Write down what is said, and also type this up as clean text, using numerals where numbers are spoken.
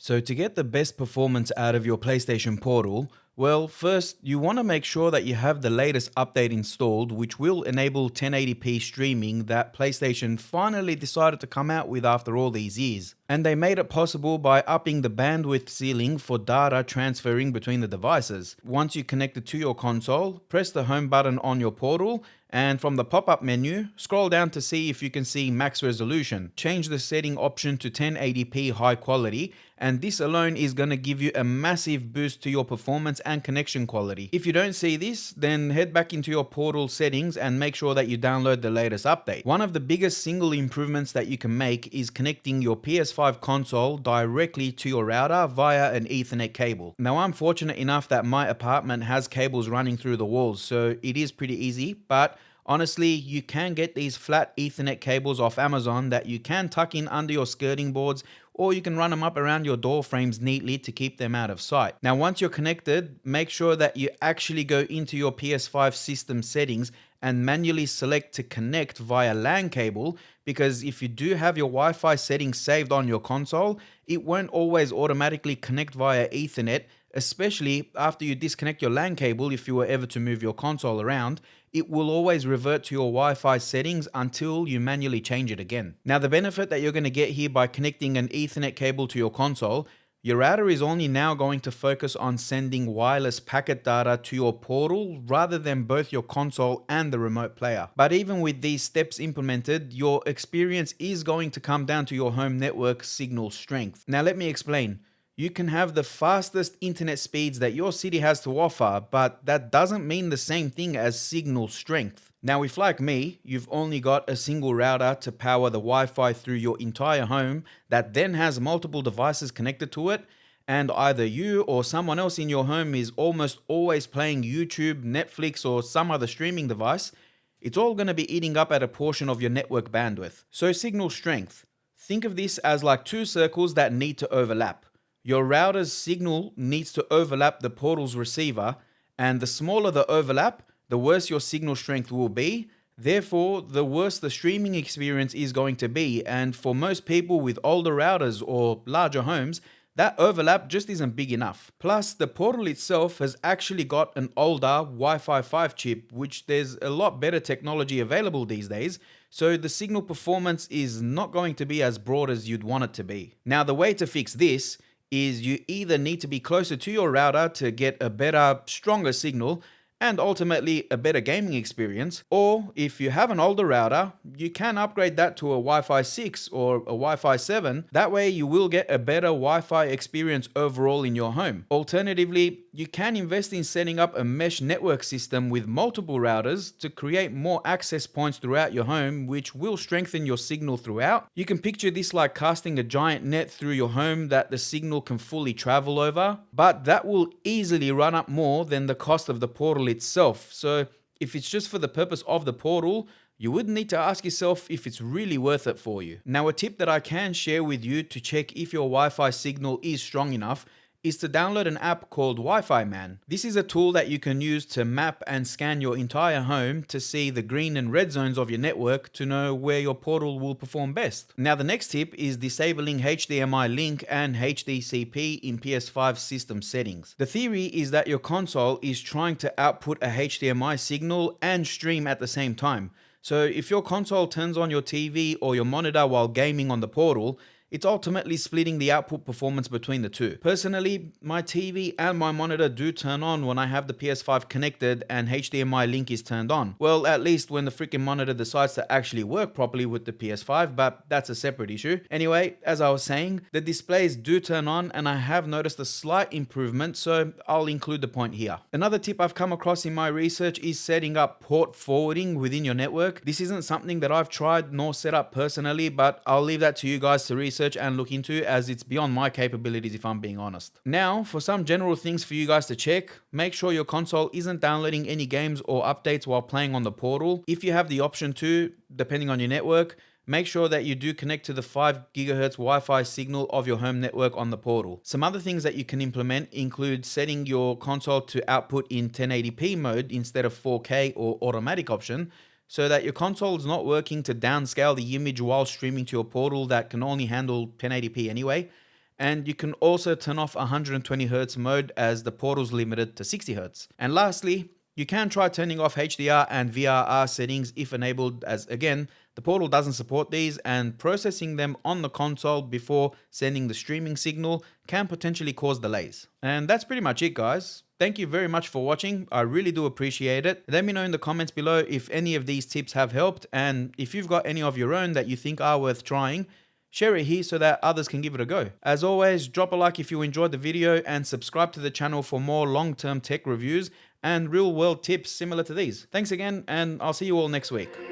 So to get the best performance out of your PlayStation Portal, well, first you want to make sure that you have the latest update installed, which will enable 1080p streaming that PlayStation finally decided to come out with after all these years. And they made it possible by upping the bandwidth ceiling for data transferring between the devices. Once you connect it to your console, press the home button on your Portal, and from the pop-up menu, scroll down to see if you can see max resolution. Change the setting option to 1080p high quality, and this alone is going to give you a massive boost to your performance and connection quality. If you don't see this, then head back into your Portal settings and make sure that you download the latest update. One of the biggest single improvements that you can make is connecting your PS5 console directly to your router via an Ethernet cable. Now, I'm fortunate enough that my apartment has cables running through the walls, so it is pretty easy, but honestly, you can get these flat Ethernet cables off Amazon that you can tuck in under your skirting boards, or you can run them up around your door frames neatly to keep them out of sight. Now, once you're connected, make sure that you actually go into your PS5 system settings and manually select to connect via LAN cable, because if you do have your Wi-Fi settings saved on your console, it won't always automatically connect via Ethernet, especially after you disconnect your LAN cable. If you were ever to move your console around, it will always revert to your Wi-Fi settings until you manually change it again. Now, the benefit that you're going to get here by connecting an Ethernet cable to your console, your router is only now going to focus on sending wireless packet data to your Portal rather than both your console and the remote player. But even with these steps implemented, your experience is going to come down to your home network signal strength. Now, let me explain. You can have the fastest internet speeds that your city has to offer, but that doesn't mean the same thing as signal strength. Now, if like me, you've only got a single router to power the Wi-Fi through your entire home that then has multiple devices connected to it, and either you or someone else in your home is almost always playing YouTube, Netflix, or some other streaming device, it's all going to be eating up at a portion of your network bandwidth. So signal strength. Think of this as like two circles that need to overlap. Your router's signal needs to overlap the Portal's receiver, and the smaller the overlap, the worse your signal strength will be. Therefore, the worse the streaming experience is going to be, and for most people with older routers or larger homes, that overlap just isn't big enough. Plus, the Portal itself has actually got an older Wi-Fi 5 chip, which there's a lot better technology available these days, so the signal performance is not going to be as broad as you'd want it to be. Now, the way to fix this is you either need to be closer to your router to get a better, stronger signal and ultimately a better gaming experience, or if you have an older router, you can upgrade that to a Wi-Fi 6 or a Wi-Fi 7. That way you will get a better Wi-Fi experience overall in your home. Alternatively, you can invest in setting up a mesh network system with multiple routers to create more access points throughout your home, which will strengthen your signal throughout. You can picture this like casting a giant net through your home that the signal can fully travel over, but that will easily run up more than the cost of the Portal itself. So if it's just for the purpose of the Portal, you would need to ask yourself if it's really worth it for you. Now, a tip that I can share with you to check if your Wi-Fi signal is strong enough is to download an app called Wi-Fi Man. This is a tool that you can use to map and scan your entire home to see the green and red zones of your network to know where your Portal will perform best. Now, the next tip is disabling HDMI link and HDCP in PS5 system settings. The theory is that your console is trying to output a HDMI signal and stream at the same time. So if your console turns on your TV or your monitor while gaming on the Portal, it's ultimately splitting the output performance between the two. Personally, my TV and my monitor do turn on when I have the PS5 connected and HDMI link is turned on. Well, at least when the freaking monitor decides to actually work properly with the PS5, but that's a separate issue. Anyway, as I was saying, the displays do turn on and I have noticed a slight improvement, so I'll include the point here. Another tip I've come across in my research is setting up port forwarding within your network. This isn't something that I've tried nor set up personally, but I'll leave that to you guys to research and look into, as it's beyond my capabilities if I'm being honest. Now, for some general things for you guys to check, make sure your console isn't downloading any games or updates while playing on the Portal. If you have the option to, depending on your network, make sure that you do connect to the 5 GHz Wi-Fi signal of your home network on the Portal. Some other things that you can implement include setting your console to output in 1080p mode instead of 4K or automatic option, so that your console is not working to downscale the image while streaming to your Portal that can only handle 1080p anyway. And you can also turn off 120Hz mode as the portal's limited to 60Hz. And lastly, you can try turning off HDR and VRR settings if enabled, as again, the portal doesn't support these, and processing them on the console before sending the streaming signal can potentially cause delays. And that's pretty much it, guys. Thank you very much for watching. I really do appreciate it. Let me know in the comments below if any of these tips have helped, and if you've got any of your own that you think are worth trying, share it here so that others can give it a go. As always, drop a like if you enjoyed the video and subscribe to the channel for more long-term tech reviews and real-world tips similar to these. Thanks again, and I'll see you all next week.